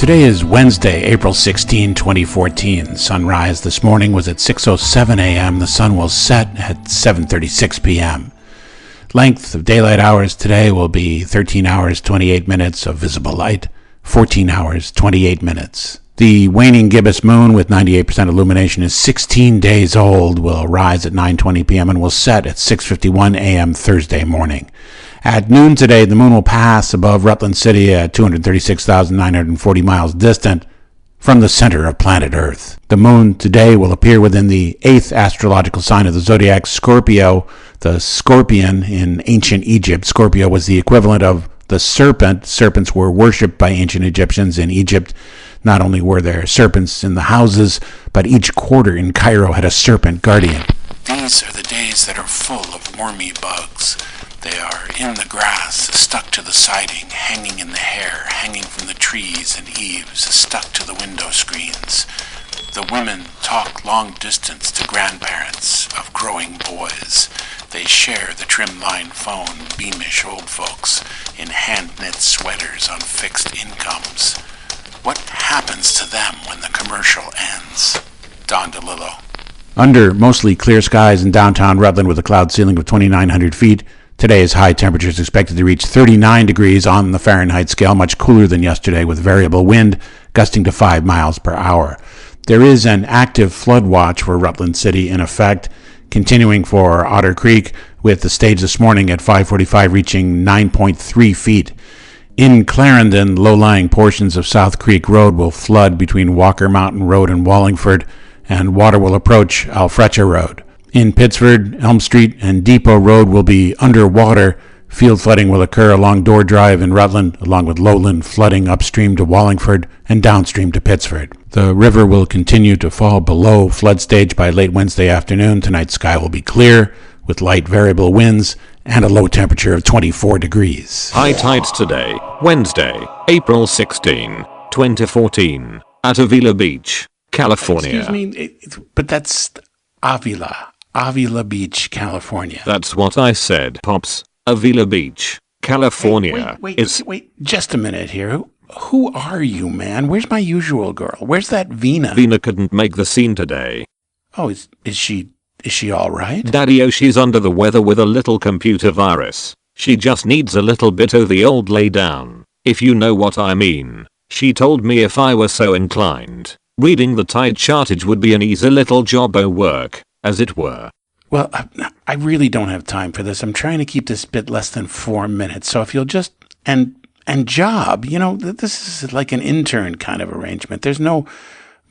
Today is Wednesday, April 16, 2014. Sunrise this morning was at 6:07 a.m. The sun will set at 7:36 p.m. Length of daylight hours today will be 13 hours, 28 minutes of visible light, 14 hours, 28 minutes. The waning gibbous moon with 98% illumination is 16 days old, will rise at 9:20 p.m. and will set at 6:51 a.m. Thursday morning. At noon today, the moon will pass above Rutland City at 236,940 miles distant from the center of planet Earth. The moon today will appear within the 8th astrological sign of the zodiac, Scorpio. The scorpion in ancient Egypt. Scorpio was the equivalent of the serpent. Serpents were worshipped by ancient Egyptians in Egypt. Not only were there serpents in the houses, but each quarter in Cairo had a serpent guardian. These are the days that are full of wormy bugs. They are in the grass, stuck to the siding, hanging in the hair, hanging from the trees and eaves, stuck to the window screens. The women talk long distance to grandparents of growing boys. They share the trim-line phone, beamish old folks in hand-knit sweaters on fixed incomes. What happens to them when the commercial ends? Don DeLillo. Under mostly clear skies in downtown Rutland with a cloud ceiling of 2,900 feet, today's high temperature is expected to reach 39 degrees on the Fahrenheit scale, much cooler than yesterday with variable wind gusting to 5 miles per hour. There is an active flood watch for Rutland City in effect, continuing for Otter Creek, with the stage this morning at 5:45 reaching 9.3 feet. In Clarendon, low-lying portions of South Creek Road will flood between Walker Mountain Road and Wallingford, and water will approach Alfrecha Road. In Pittsford, Elm Street and Depot Road will be underwater. Field flooding will occur along Door Drive in Rutland, along with lowland flooding upstream to Wallingford and downstream to Pittsford. The river will continue to fall below flood stage by late Wednesday afternoon. Tonight's sky will be clear, with light variable winds and a low temperature of 24 degrees. High tides today, Wednesday, April 16, 2014, at Avila Beach, California. Excuse me, but that's Avila Beach, California. That's what I said, Pops. Avila Beach, California. Wait, just a minute here. Who are you, man? Where's my usual girl? Where's that Veena? Veena couldn't make the scene today. Oh, is she all right? Daddy-o, she's under the weather with a little computer virus. She just needs a little bit of the old lay down, if you know what I mean. She told me if I were so inclined, reading the tide chartage would be an easy little job o' work, as it were. Well, I really don't have time for this. I'm trying to keep this bit less than 4 minutes, so if you'll just... And job, this is like an intern kind of arrangement. There's no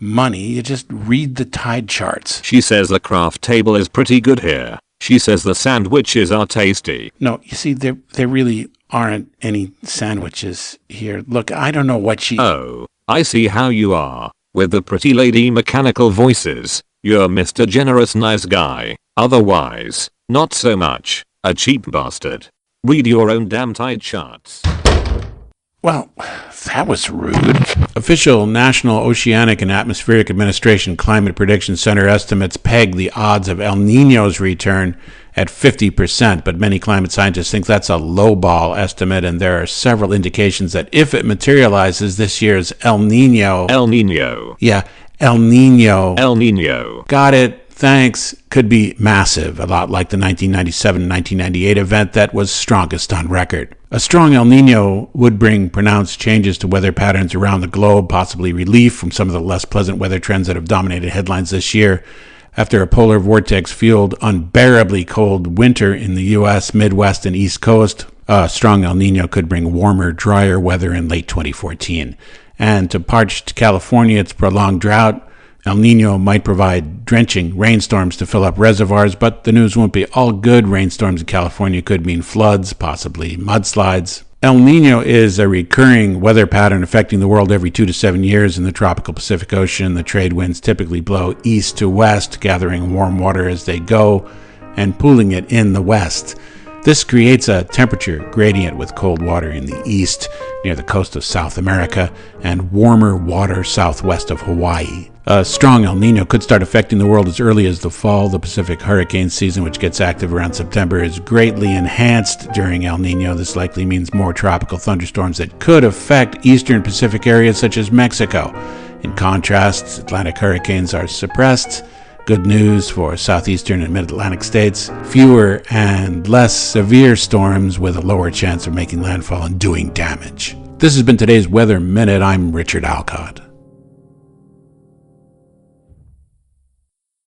money, you just read the tide charts. She says the craft table is pretty good here. She says the sandwiches are tasty. No, you see, there really aren't any sandwiches here. Look, I don't know what she... Oh, I see how you are. With the pretty lady mechanical voices, you're Mr. Generous Nice Guy. Otherwise, not so much. A cheap bastard. Read your own damn tide charts. Well, that was rude. Official National Oceanic and Atmospheric Administration Climate Prediction Center estimates peg the odds of El Nino's return at 50%, but many climate scientists think that's a lowball estimate, and there are several indications that if it materializes, this year's El Nino... Yeah, El Nino. Got it. Thanks. Could be massive, a lot like the 1997-1998 event that was strongest on record. A strong El Nino would bring pronounced changes to weather patterns around the globe, possibly relief from some of the less pleasant weather trends that have dominated headlines this year. After a polar vortex-fueled, unbearably cold winter in the U.S., Midwest, and East Coast, a strong El Nino could bring warmer, drier weather in late 2014. And to parched California, its prolonged drought, El Nino might provide drenching rainstorms to fill up reservoirs, but the news won't be all good. Rainstorms in California could mean floods, possibly mudslides. El Nino is a recurring weather pattern affecting the world every 2 to 7 years in the tropical Pacific Ocean. The trade winds typically blow east to west, gathering warm water as they go and pooling it in the west. This creates a temperature gradient with cold water in the east near the coast of South America and warmer water southwest of Hawaii. A strong El Nino could start affecting the world as early as the fall. The Pacific hurricane season, which gets active around September, is greatly enhanced during El Nino. This likely means more tropical thunderstorms that could affect eastern Pacific areas such as Mexico. In contrast, Atlantic hurricanes are suppressed. Good news for southeastern and mid-Atlantic states. Fewer and less severe storms with a lower chance of making landfall and doing damage. This has been today's Weather Minute. I'm Richard Alcott.